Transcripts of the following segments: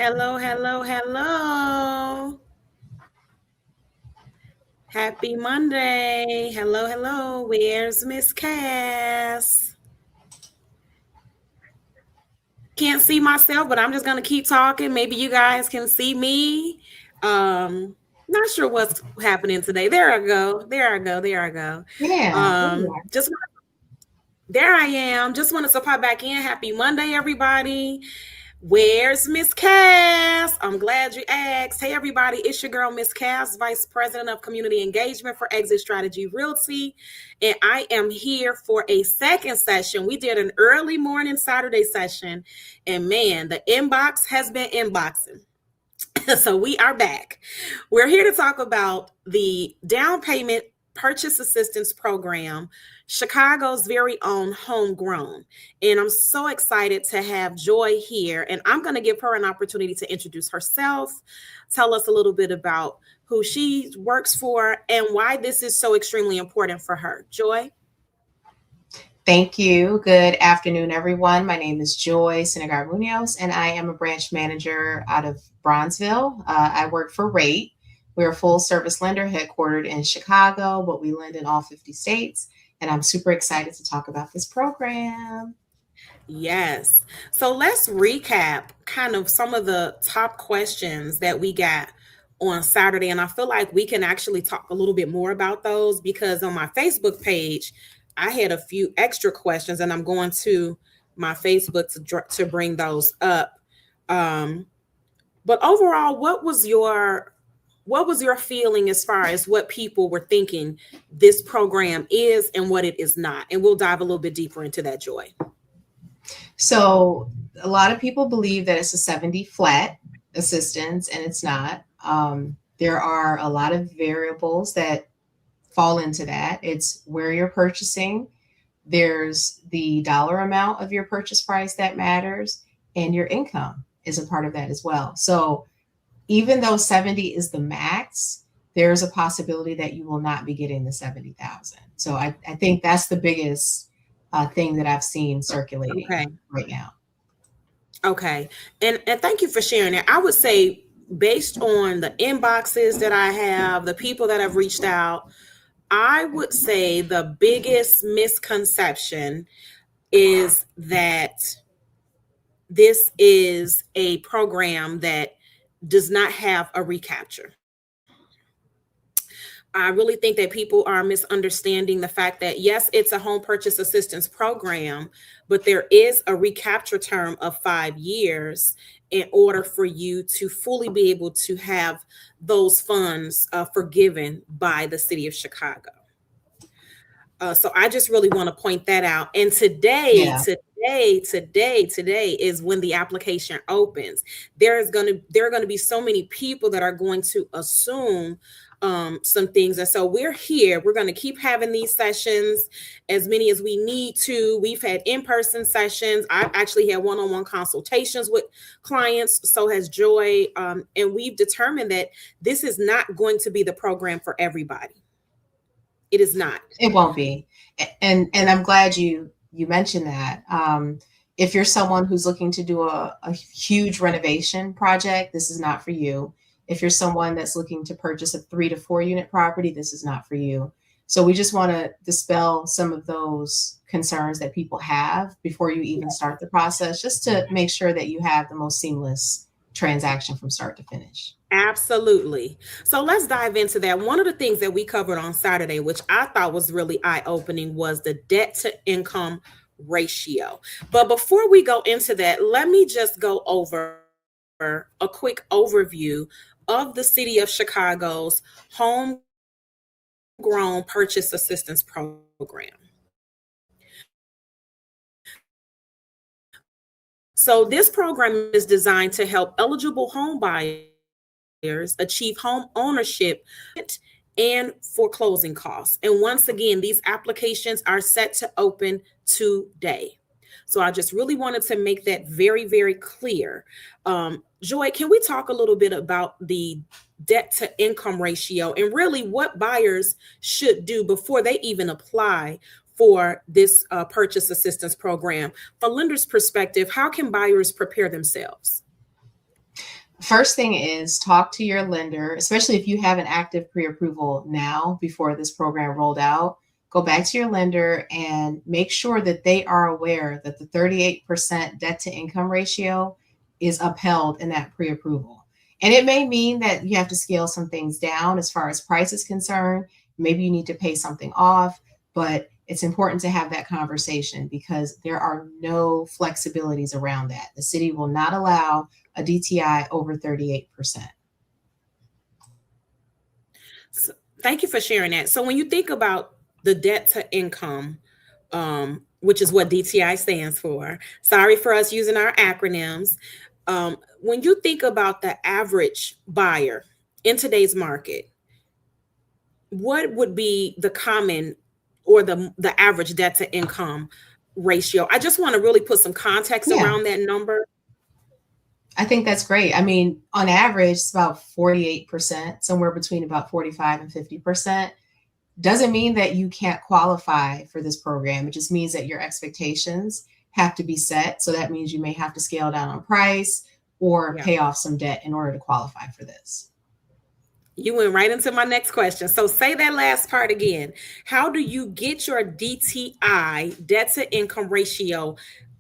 Hello, hello, hello. Happy Monday. Hello, hello. Where's Miss Cass? Can't see myself, but I'm just going to keep talking. Maybe you guys can see me. Not sure what's happening today. There I go. There I go. There I go. Yeah, there you are. Just there I am. Just wanted to pop back in. Happy Monday, everybody. Where's Miss Cass? I'm glad you asked. Hey, everybody, it's your girl, Miss Cass, Vice President of Community Engagement for Exit Strategy Realty. And I am here for a second session. We did an early morning Saturday session, and man, the inbox has been inboxing. So we are back. We're here to talk about the down payment purchase assistance program, Chicago's very own Homegrown. And I'm so excited to have Joy here. And I'm going to give her an opportunity to introduce herself, tell us a little bit about who she works for, and why this is so extremely important for her. Joy? Thank you. Good afternoon, everyone. My name is Joy Sinegar Munoz, and I am a branch manager out of Bronzeville. I work for RATE. We're a full service lender headquartered in Chicago, but we lend in all 50 states. And I'm super excited to talk about this program. Yes. So let's recap kind of some of the top questions that we got on Saturday. And I feel like we can actually talk a little bit more about those because on my Facebook page, I had a few extra questions and I'm going to my Facebook to bring those up. But overall, what was your feeling as far as what people were thinking this program is and what it is not? And we'll dive a little bit deeper into that, Joy. So a lot of people believe that it's a 70 flat assistance, and it's not. There are a lot of variables that fall into that. It's where you're purchasing. There's the dollar amount of your purchase price that matters, and your income is a part of that as well. So even though 70 is the max, there's a possibility that you will not be getting the 70,000. So I think that's the biggest thing that I've seen circulating right now. Okay. And thank you for sharing that. I would say based on the inboxes that I have, the people that have reached out, I would say the biggest misconception is that this is a program that does not have a recapture. I really think that people are misunderstanding the fact that, yes, it's a home purchase assistance program, but there is a recapture term of 5 years in order for you to fully be able to have those funds forgiven by the city of Chicago. So I just really want to point that out. And today is when the application opens. There are going to be so many people that are going to assume some things. And so we're here. We're going to keep having these sessions as many as we need to. We've had in-person sessions. I've actually had one-on-one consultations with clients. So has Joy. And we've determined that this is not going to be the program for everybody. It is not. It won't be. And I'm glad you mentioned that. If you're someone who's looking to do a huge renovation project, this is not for you. If you're someone that's looking to purchase a 3 to 4 unit property, this is not for you. So we just want to dispel some of those concerns that people have before you even start the process, just to make sure that you have the most seamless transaction from start to finish. Absolutely. So let's dive into that. One of the things that we covered on Saturday, which I thought was really eye-opening, was the debt to income ratio. But before we go into that, let me just go over a quick overview of the city of Chicago's Homegrown Purchase Assistance Program. So this program is designed to help eligible home buyers achieve home ownership and foreclosing costs. And once again, these applications are set to open today. So I just really wanted to make that very, very clear. Joy, can we talk a little bit about the debt to income ratio and really what buyers should do before they even apply for this purchase assistance program? From lenders' perspective, how can buyers prepare themselves? First thing is talk to your lender, especially if you have an active pre-approval now before this program rolled out. Go back to your lender and make sure that they are aware that the 38% debt to income ratio is upheld in that pre-approval. And it may mean that you have to scale some things down as far as price is concerned. Maybe you need to pay something off, but it's important to have that conversation because there are no flexibilities around that. The city will not allow a DTI over 38%. So, thank you for sharing that. So when you think about the debt to income, which is what DTI stands for, sorry for us using our acronyms. When you think about the average buyer in today's market, what would be the common or the average debt to income ratio? I just want to really put some context Yeah, around that number. I think that's great. I mean, on average, it's about 48%, somewhere between about 45 and 50%. Doesn't mean that you can't qualify for this program. It just means that your expectations have to be set. So that means you may have to scale down on price or Yeah. pay off some debt in order to qualify for this. You went right into my next question. So say that last part again. How do you get your DTI, debt to income ratio,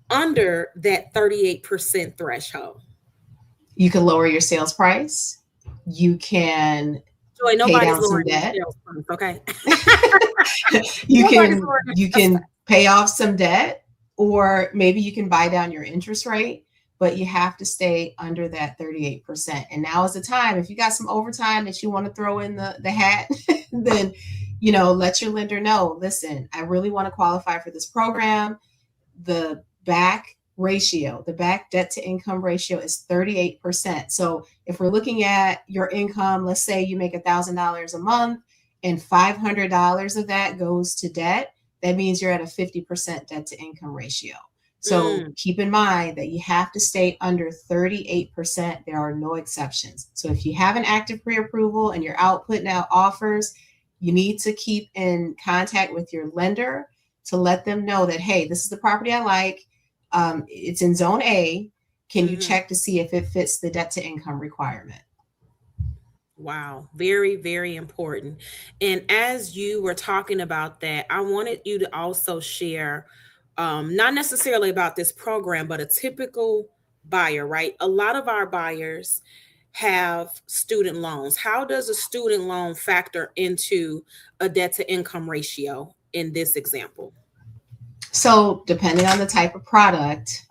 under that 38% threshold? You can lower your sales price. You can Joy, pay nobody's down some lowering their debt. sales price, okay? you Nobody's can lowering you their sales can pay off some debt, or maybe you can buy down your interest rate, but you have to stay under that 38%. And now is the time. If you got some overtime that you want to throw in the hat, then let your lender know, listen, I really want to qualify for this program. The back debt to income ratio is 38%. So if we're looking at your income, let's say you make $1,000 a month and $500 of that goes to debt, that means you're at a 50% debt to income ratio. So Mm, keep in mind that you have to stay under 38%. There are no exceptions. So if you have an active pre-approval and you're out putting out offers, you need to keep in contact with your lender to let them know that, hey, this is the property I like. It's in zone A. Can you mhm. check to see if it fits the debt to income requirement? Wow, very, very important. And as you were talking about that, I wanted you to also share, not necessarily about this program, but a typical buyer, right? A lot of our buyers have student loans. How does a student loan factor into a debt to income ratio in this example? So, depending on the type of product,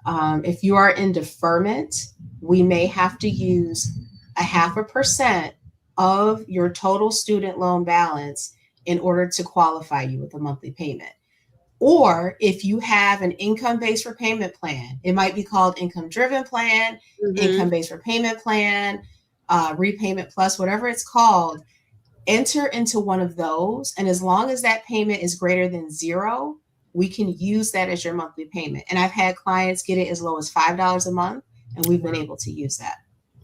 if you are in deferment, we may have to use a 0.5% of your total student loan balance in order to qualify you with a monthly payment. Or if you have an income based repayment plan, it might be called income driven plan, income Hmm. based repayment plan, repayment plus, whatever it's called. Enter into one of those. And as long as that payment is greater than zero, we can use that as your monthly payment. And I've had clients get it as low as $5 a month, and we've been Wow. able to use that.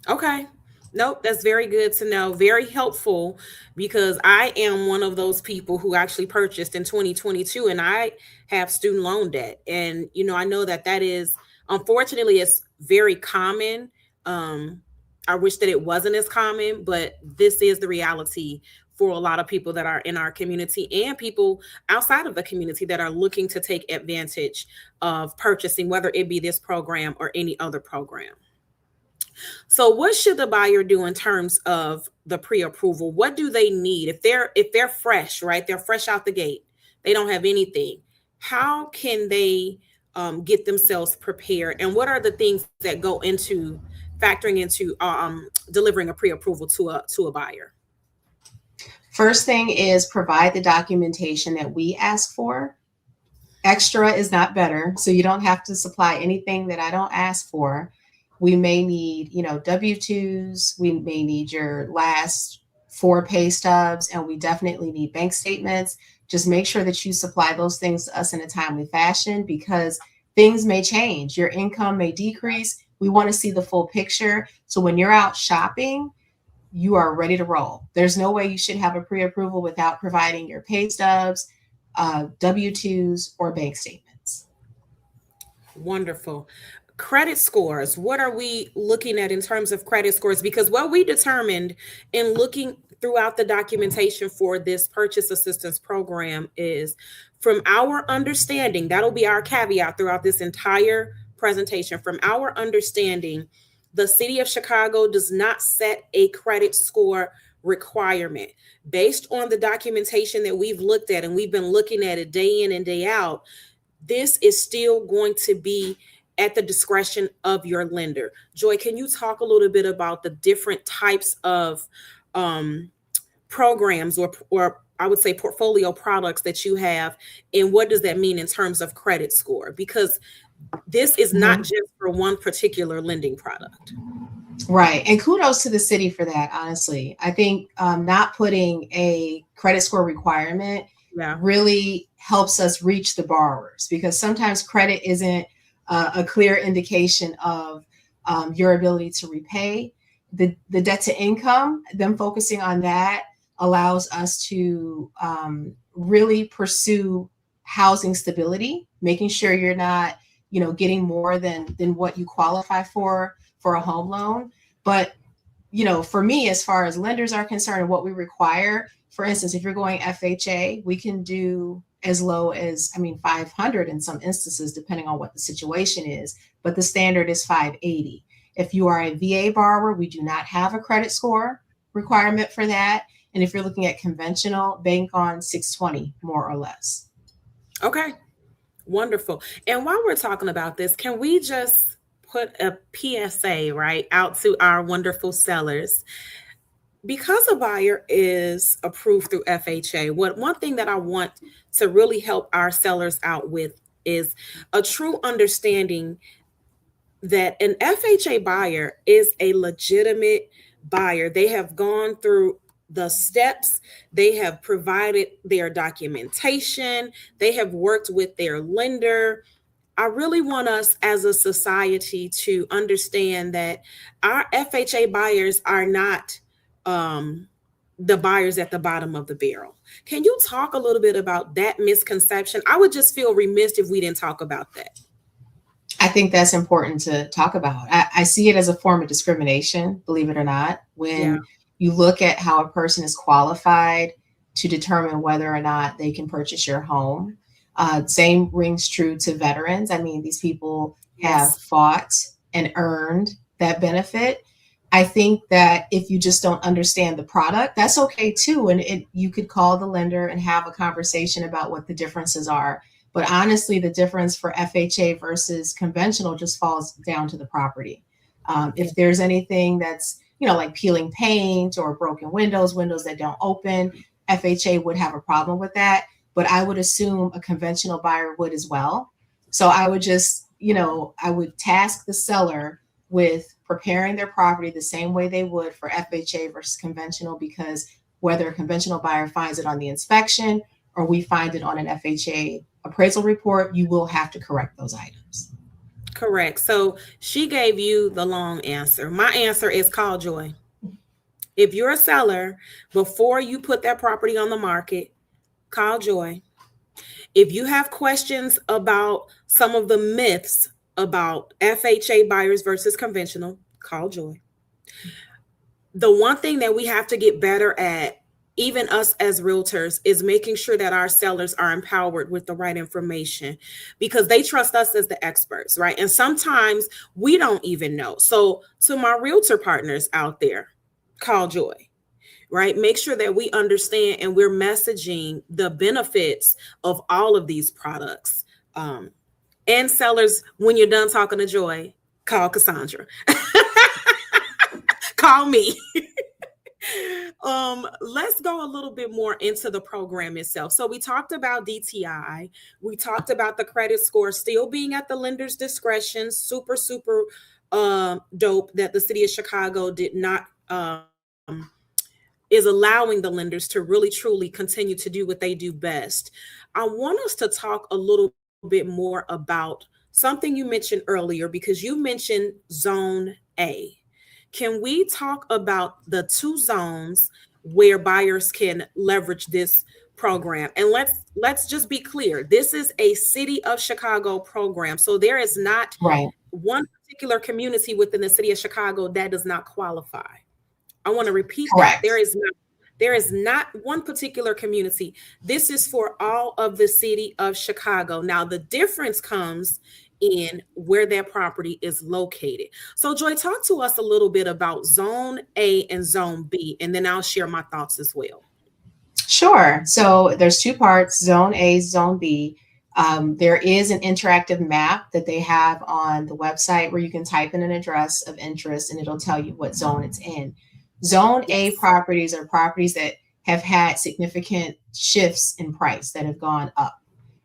Okay. Nope, that's very good to know. Very helpful because I am one of those people who actually purchased in 2022 and I have student loan debt. And I know that that is unfortunately it's very common. Um I wish that it wasn't as common, but this is the reality for a lot of people that are in our community and people outside of the community that are looking to take advantage of purchasing, whether it be this program or any other program. So what should the buyer do in terms of the pre-approval? What do they need if they're fresh, right? They're fresh out the gate. They don't have anything. How can they get themselves prepared? And what are the things that go into factoring into delivering a pre-approval to a buyer? First thing is provide the documentation that we ask for. Extra is not better. So you don't have to supply anything that I don't ask for. We may need, W-2s. We may need your last 4 pay stubs, and we definitely need bank statements. Just make sure that you supply those things to us in a timely fashion because things may change. Your income may decrease. We want to see the full picture. So when you're out shopping, you are ready to roll. There's no way you should have a pre-approval without providing your pay stubs, W-2s, or bank statements. Wonderful. credit scores. What are we looking at in terms of credit scores? Because what we determined in looking throughout the documentation for this purchase assistance program is, from our understanding, that'll be our caveat throughout this entire presentation. From our understanding, the city of Chicago does not set a credit score requirement. Based on the documentation that we've looked at, and we've been looking at it day in and day out, this is still going to be at the discretion of your lender. Joy, can you talk a little bit about the different types of programs, or I would say portfolio products that you have, and what does that mean in terms of credit score? Because this is not just for one particular lending product. Right. And kudos to the city for that, honestly. I think not putting a credit score requirement really helps us reach the borrowers, because sometimes credit isn't a clear indication of your ability to repay. The debt to income, them focusing on that allows us to really pursue housing stability, making sure you're not, getting more than what you qualify for a home loan. But, for me, as far as lenders are concerned and what we require, for instance, if you're going FHA, we can do as low as, 500 in some instances, depending on what the situation is, but the standard is 580. If you are a VA borrower, we do not have a credit score requirement for that. And if you're looking at conventional, bank on 620, more or less. Okay, wonderful. And while we're talking about this, can we just put a PSA out to our wonderful sellers? Because a buyer is approved through FHA, one thing that I want to really help our sellers out with is a true understanding that an FHA buyer is a legitimate buyer. They have gone through the steps, they have provided their documentation, they have worked with their lender. I really want us as a society to understand that our FHA buyers are not the buyers at the bottom of the barrel. Can you talk a little bit about that misconception? I would just feel remiss if we didn't talk about that. I think that's important to talk about. I see it as a form of discrimination, believe it or not, when you look at how a person is qualified to determine whether or not they can purchase your home. Same rings true to veterans. These people have fought and earned that benefit. I think that if you just don't understand the product, that's okay too. And you could call the lender and have a conversation about what the differences are. But honestly, the difference for FHA versus conventional just falls down to the property. If there's anything that's, like peeling paint or broken windows that don't open, FHA would have a problem with that. But I would assume a conventional buyer would as well. So I would just, I would task the seller with preparing their property the same way they would for FHA versus conventional, because whether a conventional buyer finds it on the inspection or we find it on an FHA appraisal report, you will have to correct those items. Correct. So she gave you the long answer. My answer is call Joy. If you're a seller, before you put that property on the market, call Joy. If you have questions about some of the myths about FHA buyers versus conventional, call Joy. The one thing that we have to get better at, even us as realtors, is making sure that our sellers are empowered with the right information, because they trust us as the experts, right? And sometimes we don't even know. So to my realtor partners out there, call Joy, right? Make sure that we understand and we're messaging the benefits of all of these products. And sellers, when you're done talking to Joy, call Cassandra. Call me. Let's go a little bit more into the program itself. So we talked about DTI. We talked about the credit score still being at the lender's discretion. Super dope that the city of Chicago did not is allowing the lenders to really truly continue to do what they do best. I want us to talk a little bit more about something you mentioned earlier, because you mentioned Zone A. Can we talk about the two zones where buyers can leverage this program? And let's just be clear. This is a city of Chicago program. So there is not one particular community within the city of Chicago that does not qualify. I want to repeat that. Correct. There is not one particular community. This is for all of the city of Chicago. Now, the difference comes in where that property is located. So, Joy, talk to us a little bit about Zone A and Zone B, and then I'll share my thoughts as well. Sure. So there's two parts, Zone A, Zone B. There is an interactive map that they have on the website where you can type in an address of interest and it'll tell you what zone it's in. Zone A Yes. properties are properties that have had significant shifts in price that have gone up.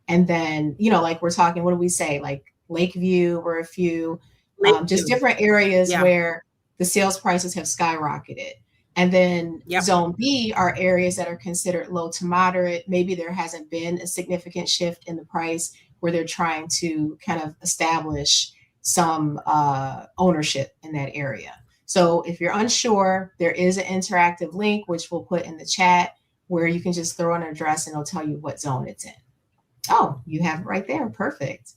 And then, like we're talking, what do we say? Like Lakeview or a few, just Lakeview. different areas Yeah. where the sales prices have skyrocketed. And then Yep. zone B are areas that are considered low to moderate. Maybe there hasn't been a significant shift in the price where they're trying to kind of establish some ownership in that area. So if you're unsure, there is an interactive link, which we'll put in the chat, where you can just throw an address and it'll tell you what zone it's in. Oh, you have it right there. Perfect.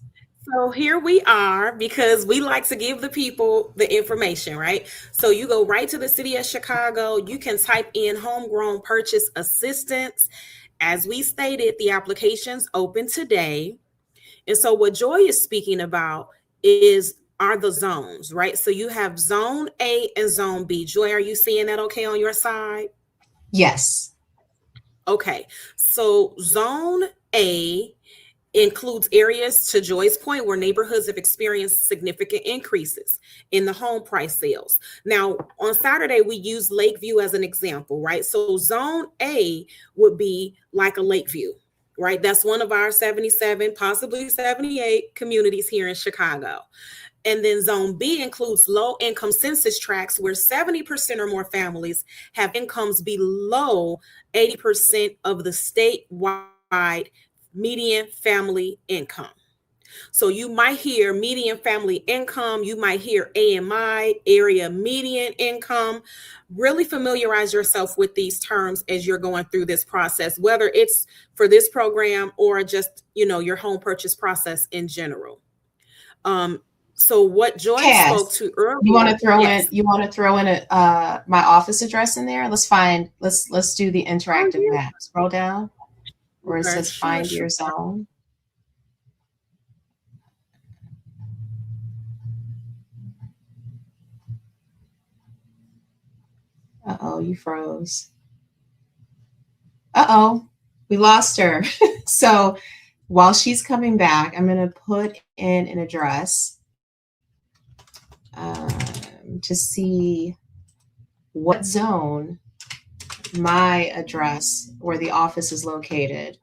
So here we are because we like to give the people the information, right? So you go right to the city of Chicago. You can type in homegrown purchase assistance. As we stated, the application's open today. And so what Joy is speaking about are the zones, right? So you have Zone A and Zone B. Joy, are you seeing that okay on your side? Yes. Okay. So Zone A includes areas, to Joy's point, where neighborhoods have experienced significant increases in the home price sales. Now, on Saturday, we used Lakeview as an example, right? So Zone A would be like a Lakeview, right? That's one of our 77, possibly 78 communities here in Chicago. And then Zone B includes low income census tracts where 70% or more families have incomes below 80% of the statewide median family income. So you might hear median family income, you might hear AMI, area median income. Really familiarize yourself with these terms as you're going through this process, whether it's for this program or just, your home purchase process in general. So what Joy spoke Cass, to earlier, you want to throw in yes. my office address in there? Let's do the Oh, interactive yeah. map. Scroll down where it Sure, says sure, find sure. your zone. Uh-oh, you froze. Uh-oh, we lost her. So while she's coming back, I'm going to put in an address to see what zone my address where the office is located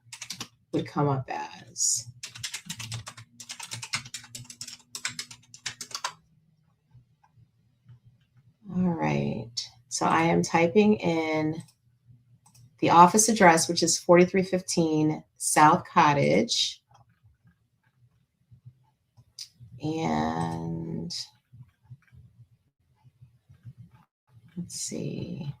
would come up as. All right. So I am typing in the office address, which is 4315 South Cottage. And let's see.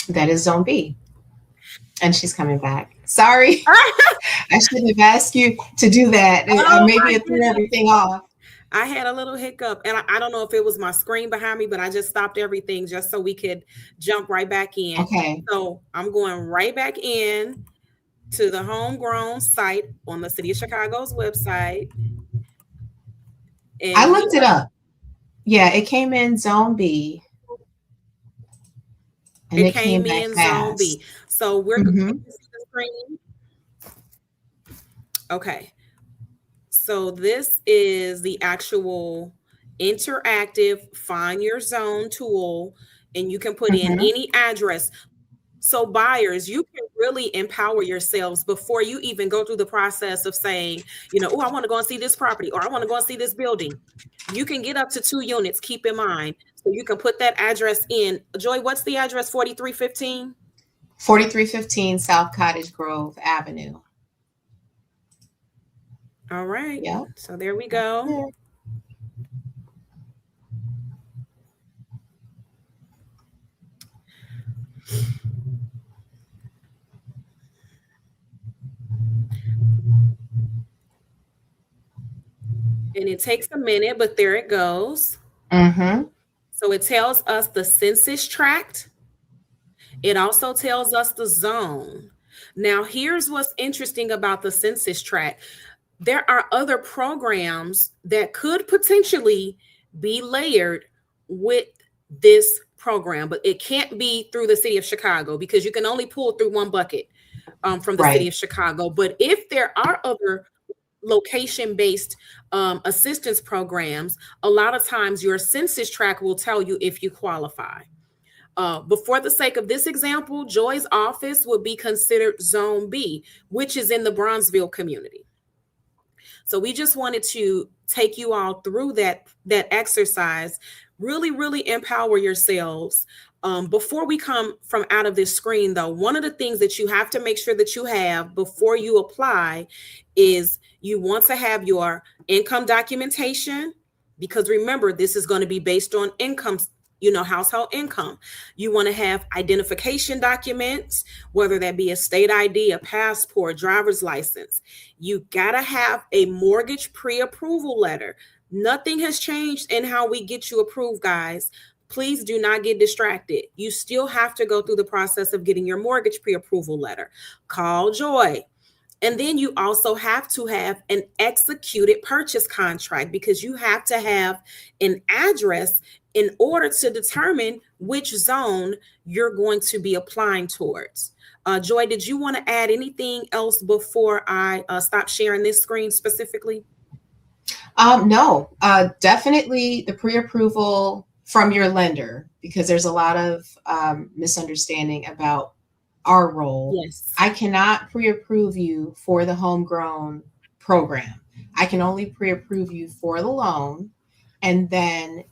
That is Zone B. And she's coming back. Sorry. I shouldn't have asked you to do that. Oh, Maybe it threw everything off. I had a little hiccup, and I don't know if it was my screen behind me, but I just stopped everything just so we could jump right back in. Okay. So I'm going right back in to the homegrown site on the City of Chicago's website. And I looked it up. Yeah, it came in Zone B. And it came in Zone B. So we're going to see the screen. Okay. So this is the actual interactive find your zone tool, and you can put in any address. So buyers, you can really empower yourselves before you even go through the process of saying, oh, I want to go and see this property, or I want to go and see this building. You can get up to 2 units, keep in mind. So you can put that address in. Joy, what's the address? 4315? 4315 South Cottage Grove Avenue. All right. Yep. So there we go. And it takes a minute, but there it goes. Mm-hmm. So it tells us the census tract. It also tells us the zone. Now, here's what's interesting about the census tract. There are other programs that could potentially be layered with this program, but it can't be through the city of Chicago because you can only pull through one bucket from the city Right. of Chicago. But if there are other location based assistance programs, a lot of times your census tract will tell you if you qualify. But for the sake of this example, Joy's office would be considered Zone B, which is in the Bronzeville community. So we just wanted to take you all through that exercise. Really, really empower yourselves. Before we come from out of this screen, though, one of the things that you have to make sure that you have before you apply is you want to have your income documentation, because remember, this is going to be based on income, household income. You want to have identification documents, whether that be a state ID, a passport, driver's license. You got to have a mortgage pre-approval letter. Nothing has changed in how we get you approved, guys. Please do not get distracted. You still have to go through the process of getting your mortgage pre-approval letter. Call Joy. And then you also have to have an executed purchase contract, because you have to have an address in order to determine which zone you're going to be applying towards. Joy, did you want to add anything else before I stop sharing this screen specifically? No, definitely the pre-approval from your lender, because there's a lot of misunderstanding about our role. Yes. I cannot pre-approve you for the homegrown program. I can only pre-approve you for the loan, and then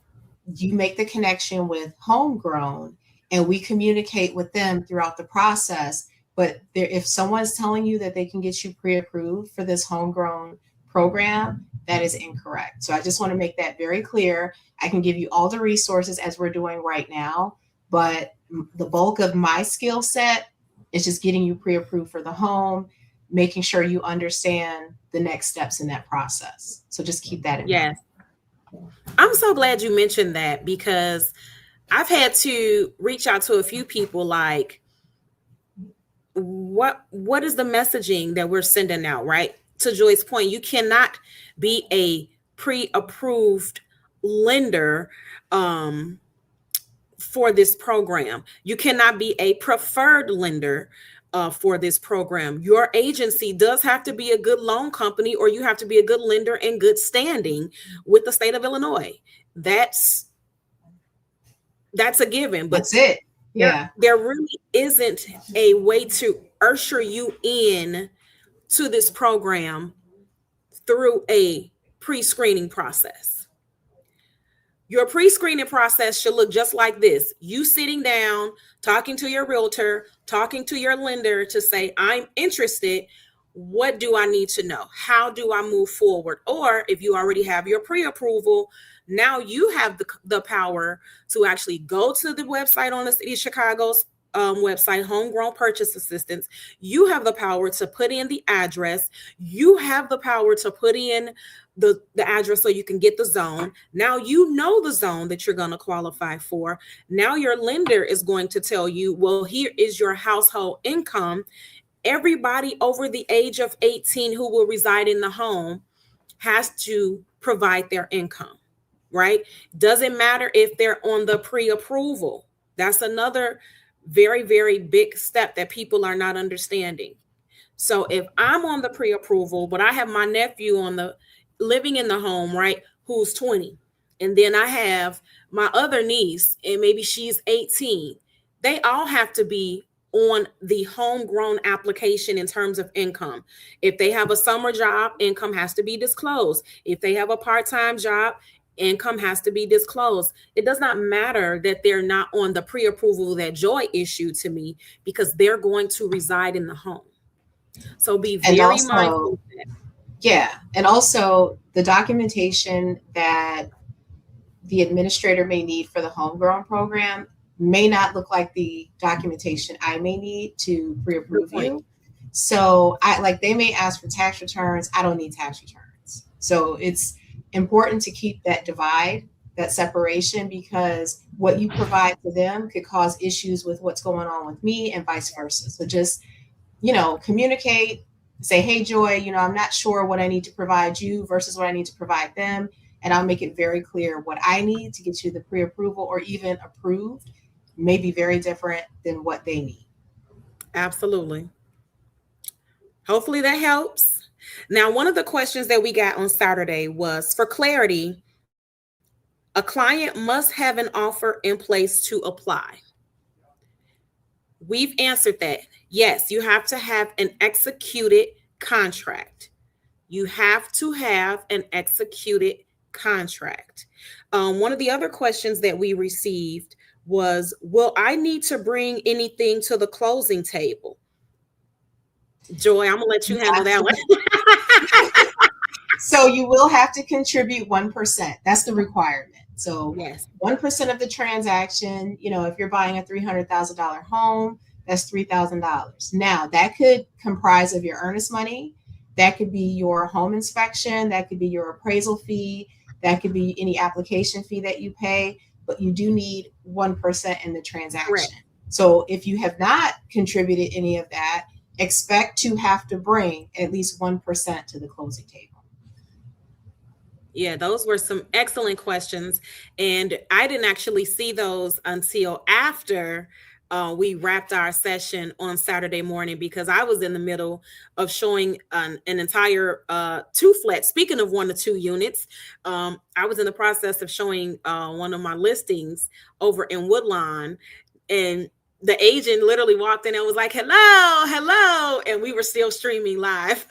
you make the connection with homegrown, and we communicate with them throughout the process. But if someone's telling you that they can get you pre-approved for this homegrown program, that is incorrect. So I just want to make that very clear. I can give you all the resources as we're doing right now, but the bulk of my skill set is just getting you pre-approved for the home, making sure you understand the next steps in that process. So just keep that in mind. Yes. I'm so glad you mentioned that, because I've had to reach out to a few people like, what is the messaging that we're sending out, right? To Joy's point, you cannot be a pre-approved lender for this program. You cannot be a preferred lender for this program. Your agency does have to be a good loan company, or you have to be a good lender in good standing with the state of Illinois. That's a given, but That's it. Yeah. there really isn't a way to usher you in to this program through a pre-screening process. Your pre-screening process should look just like this. You sitting down, talking to your realtor, talking to your lender to say, I'm interested. What do I need to know? How do I move forward? Or if you already have your pre-approval, now you have the power to actually go to the website on the City of Chicago's website, Homegrown Purchase Assistance. You have the power to put in the address. You have the power to put in the address so you can get the zone. Now you know the zone that you're going to qualify for. Now your lender is going to tell you, well, here is your household income. Everybody over the age of 18 who will reside in the home has to provide their income, right? Doesn't matter if they're on the pre-approval. That's another very, very big step that people are not understanding. So if I'm on the pre-approval, but I have my nephew on the living in the home, right, who's 20, and then I have my other niece, and maybe she's 18, they all have to be on the homegrown application in terms of income. If they have a summer job, income has to be disclosed. If they have a part-time job, income has to be disclosed. It does not matter that they're not on the pre-approval that Joy issued to me, because they're going to reside in the home. So be And very mindful also, of that. yeah, and also the documentation that the administrator may need for the homegrown program may not look like the documentation I may need to pre-approve you. So they may ask for tax returns. I don't need tax returns. So important to keep that divide, that separation, because what you provide to them could cause issues with what's going on with me and vice versa. So just, communicate, say, hey, Joy, I'm not sure what I need to provide you versus what I need to provide them. And I'll make it very clear what I need to get you the pre-approval or even approved may be very different than what they need. Absolutely. Hopefully that helps. Now, one of the questions that we got on Saturday was, for clarity, a client must have an offer in place to apply. We've answered that. Yes, you have to have an executed contract. You have to have an executed contract. One of the other questions that we received was, will I need to bring anything to the closing table? Joy, I'm going to let you You handle that one. So you will have to contribute 1%. That's the requirement. So Yes. 1% of the transaction, if you're buying a $300,000 home, that's $3,000. Now that could comprise of your earnest money. That could be your home inspection. That could be your appraisal fee. That could be any application fee that you pay, but you do need 1% in the transaction. Correct. So if you have not contributed any of that, expect to have to bring at least 1% to the closing table. Yeah, those were some excellent questions. And I didn't actually see those until after we wrapped our session on Saturday morning, because I was in the middle of showing an entire two flat. Speaking of 1 to 2 units, I was in the process of showing one of my listings over in Woodlawn, and the agent literally walked in and was like, hello, hello. And we were still streaming live.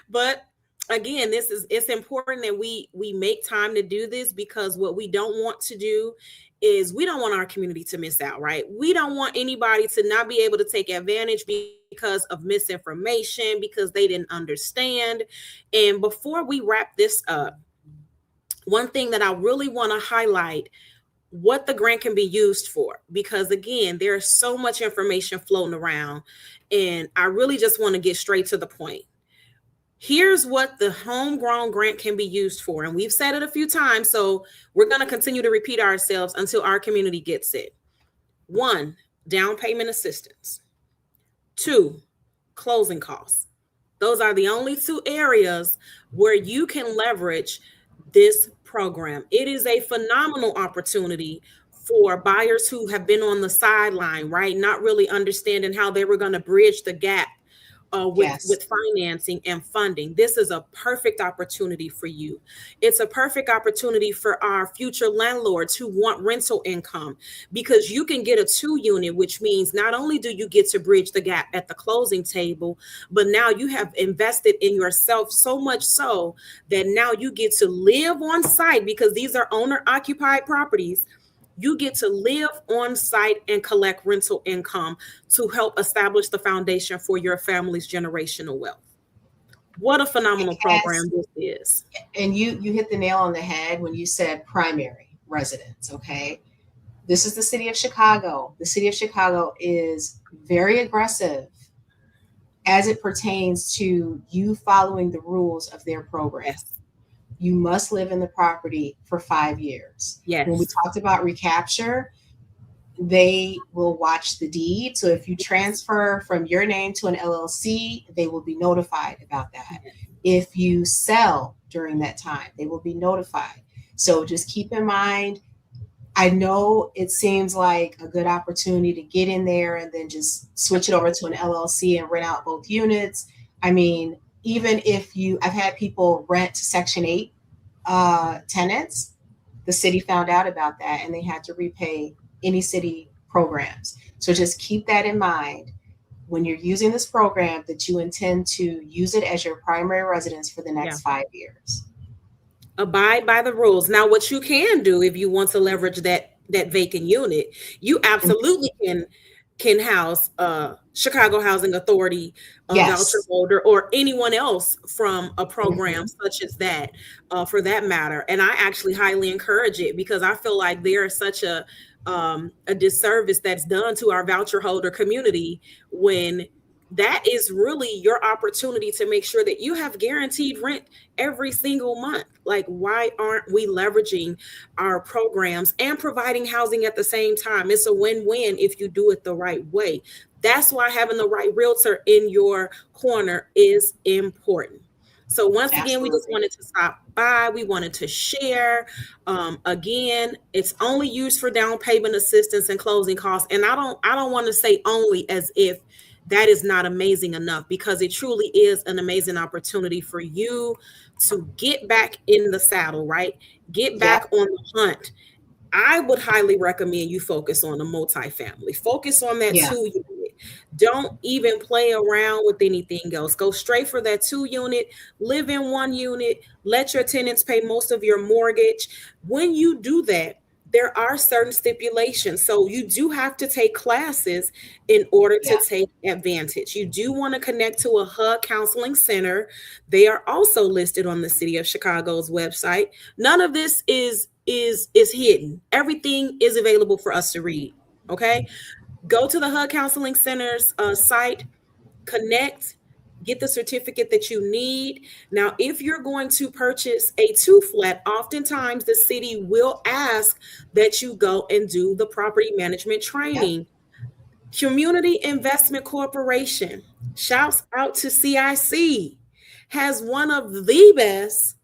But again, it's important that we make time to do this, because what we don't want to do is we don't want our community to miss out, right? We don't want anybody to not be able to take advantage because of misinformation, because they didn't understand. And before we wrap this up, one thing that I really want to highlight, what the grant can be used for, because again, there's so much information floating around, and I really just want to get straight to the point. Here's what the homegrown grant can be used for. And we've said it a few times, so we're going to continue to repeat ourselves until our community gets it. 1, down payment assistance. 2, closing costs. Those are the only 2 areas where you can leverage this program. It is a phenomenal opportunity for buyers who have been on the sideline, right? Not really understanding how they were going to bridge the gap with financing and funding. This is a perfect opportunity for you. It's a perfect opportunity for our future landlords who want rental income, because you can get a 2 unit, which means not only do you get to bridge the gap at the closing table, but now you have invested in yourself so much so that now you get to live on site, because these are owner occupied properties. You get to live on site and collect rental income to help establish the foundation for your family's generational wealth. What a phenomenal program this is. And you hit the nail on the head when you said primary residence, okay? This is the city of Chicago. The city of Chicago is very aggressive as it pertains to you following the rules of their program. Yes. You must live in the property for 5 years. Yes. When we talked about recapture, they will watch the deed. So if you transfer from your name to an LLC, they will be notified about that. If you sell during that time, they will be notified. So just keep in mind, I know it seems like a good opportunity to get in there and then just switch it over to an LLC and rent out both units. I mean, even if I've had people rent to Section 8 tenants, the city found out about that and they had to repay any city programs. So just keep that in mind when you're using this program, that you intend to use it as your primary residence for the next 5 years. Abide by the rules. Now, what you can do if you want to leverage that vacant unit, you absolutely can house Chicago Housing Authority voucher holder or anyone else from a program such as that, for that matter. And I actually highly encourage it, because I feel like there is such a disservice that's done to our voucher holder community when that is really your opportunity to make sure that you have guaranteed rent every single month. Like, why aren't we leveraging our programs and providing housing at the same time? It's a win-win if you do it the right way. That's why having the right realtor in your corner is important. So once again, we just Absolutely. wanted to stop by. We wanted to share. Again, it's only used for down payment assistance and closing costs. And I don't want to say only as if that is not amazing enough, because it truly is an amazing opportunity for you to get back in the saddle, right? Get back Yep. on the hunt. I would highly recommend you focus on the multifamily. Focus on that Yeah. 2 unit. Don't even play around with anything else. Go straight for that 2 unit. Live in 1 unit. Let your tenants pay most of your mortgage. When you do that, there are certain stipulations. So you do have to take classes in order to Yeah. take advantage. You do want to connect to a HUD counseling center. They are also listed on the City of Chicago's website. None of this is hidden. Everything is available for us to read. Okay, go to the HUD Counseling Center's site, connect, get the certificate that you need. Now, if you're going to purchase a two flat, oftentimes the city will ask that you go and do the property management Yep. training. Community Investment Corporation, shouts out to CIC, has one of the best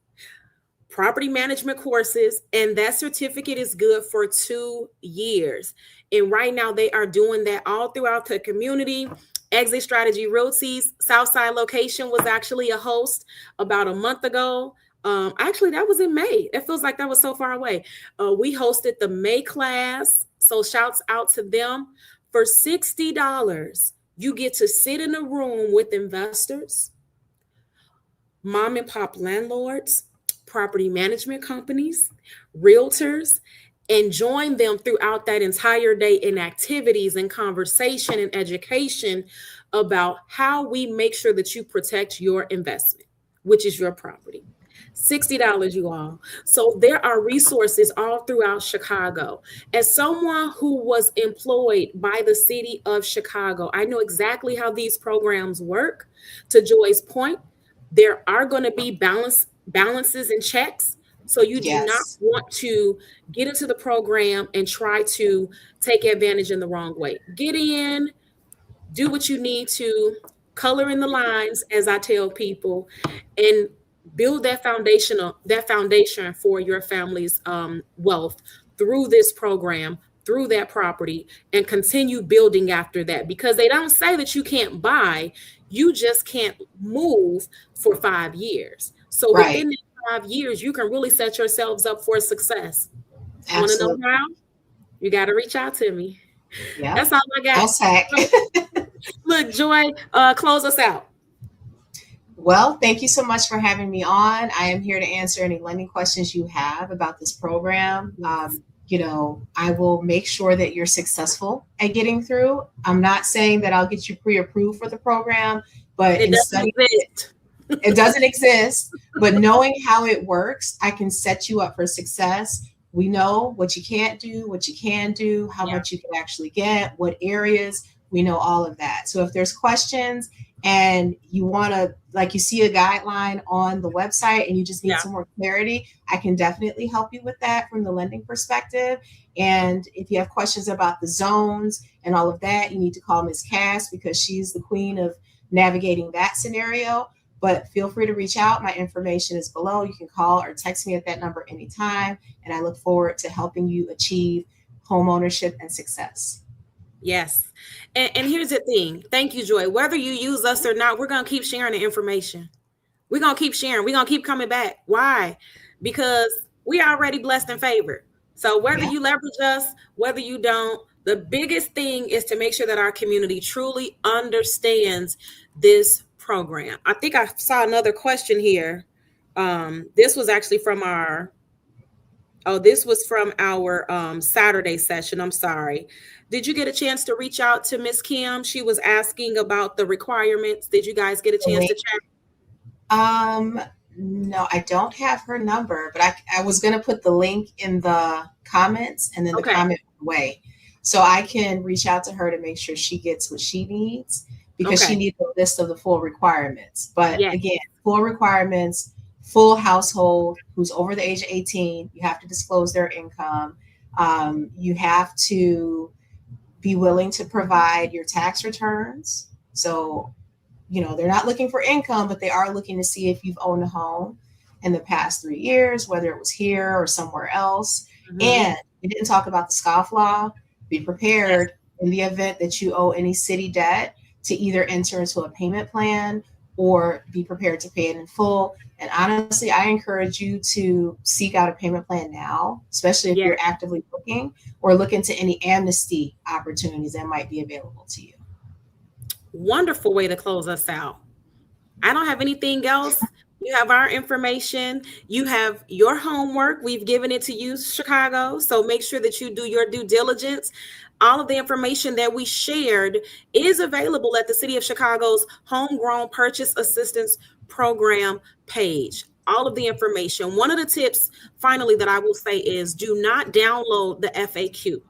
property management courses, and that certificate is good for 2 years. And right now they are doing that all throughout the community. Exit Strategy Realty's Southside location was actually a host about a month ago. Actually, that was in May. It feels like that was so far away. We hosted the May class, so shouts out to them. For $60, you get to sit in a room with investors, mom and pop landlords, property management companies, realtors, and join them throughout that entire day in activities and conversation and education about how we make sure that you protect your investment, which is your property. $60, you all. So there are resources all throughout Chicago. As someone who was employed by the city of Chicago, I know exactly how these programs work. To Joy's point, there are going to be balances and checks. So you do not Yes. want to get into the program and try to take advantage in the wrong way. Get in, do what you need to, color in the lines, as I tell people, and build that foundation for your family's wealth through this program, through that property, and continue building after that, because they don't say that you can't buy, you just can't move for 5 years. So Right. within the 5 years you can really set yourselves up for success. Want to know Absolutely. how? You got to reach out to me. Yep. That's all I got. That's hack. Look, Joy, close us out. Well, thank you so much for having me on. I am here to answer any lending questions you have about this program. Yes. I will make sure that you're successful at getting through. I'm not saying that I'll get you pre-approved for the program, but It in doesn't studying exist. it doesn't exist. But knowing how it works, I can set you up for success. We know what you can't do, what you can do, how Yeah. much you can actually get, what areas. We know all of that. So if there's questions and you want to, like, you see a guideline on the website and you just need Yeah. some more clarity, I can definitely help you with that from the lending perspective. And if you have questions about the zones and all of that, you need to call Ms. Cass because she's the queen of navigating that scenario. But feel free to reach out. My information is below. You can call or text me at that number anytime. And I look forward to helping you achieve home ownership and success. Yes. And here's the thing. Thank you, Joy. Whether you use us or not, we're going to keep sharing the information. We're going to keep sharing. We're going to keep coming back. Why? Because we already blessed and favored. So whether Yeah. you leverage us, whether you don't, the biggest thing is to make sure that our community truly understands this program. I think I saw another question here. This was actually from our Oh, this was from our Saturday session. I'm sorry. Did you get a chance to reach out to Miss Kim? She was asking about the requirements. Did you guys get a The chance to link. chat? Um, no, I don't have her number, but I was going to put the link in the comments and then the Okay. comment way. So I can reach out to her to make sure she gets what she needs. because she Okay. needed a list of the full requirements. But Yes. again, full requirements, full household who's over the age of 18, you have to disclose their income. You have to be willing to provide your tax returns. So, they're not looking for income, but they are looking to see if you've owned a home in the past 3 years, whether it was here or somewhere else. And we didn't talk about the scofflaw. Be prepared in the event that you owe any city debt to either enter into a payment plan or be prepared to pay it in full. And honestly, I encourage you to seek out a payment plan now, especially if you're actively looking, or look into any amnesty opportunities that might be available to you. Wonderful way to close us out. I don't have anything else. You have our information. You have your homework. We've given it to you, Chicago. So make sure that you do your due diligence. All of the information that we shared is available at the City of Chicago's Homegrown Purchase Assistance Program page. All of the information. One of the tips, finally, that I will say is do not download the FAQ.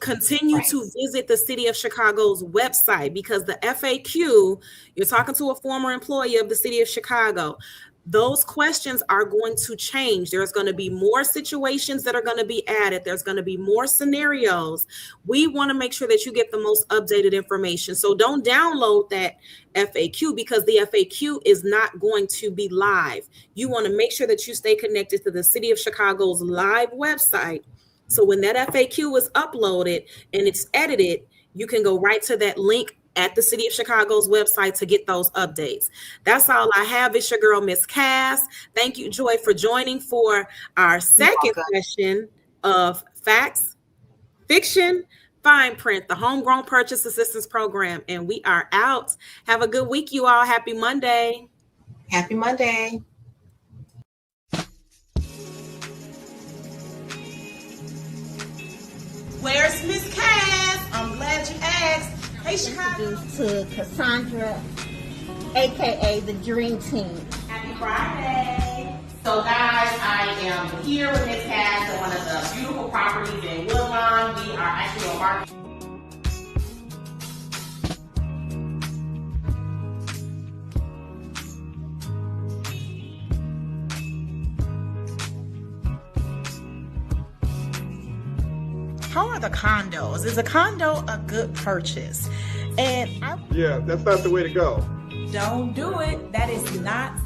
Continue to visit the City of Chicago's website, because the FAQ, you're talking to a former employee of the City of Chicago. Those questions are going to change. There's going to be more situations that are going to be added. There's going to be more scenarios. We want to make sure that you get the most updated information. So don't download that FAQ, because the FAQ is not going to be live. You want to make sure that you stay connected to the City of Chicago's live website. So when that FAQ is uploaded and it's edited, you can go right to that link at the City of Chicago's website to get those updates. That's all I have. It's your girl, Miss Cass. Thank you, Joy, for joining for our second session of Facts, Fiction, Fine Print, the Homegrown Purchase Assistance Program. And we are out. Have a good week, you all. Happy Monday. Happy Monday. Where's Miss Cass? I'm glad you asked. Hey, Chicago. Introduced to Cassandra, aka the Dream Team. Happy Friday. So guys, I am here with Miss Cass at one of the beautiful properties in Woodlawn. We are actually on market. How are the condos? Is a condo a good purchase? Yeah, that's not the way to go. Don't do it. That is not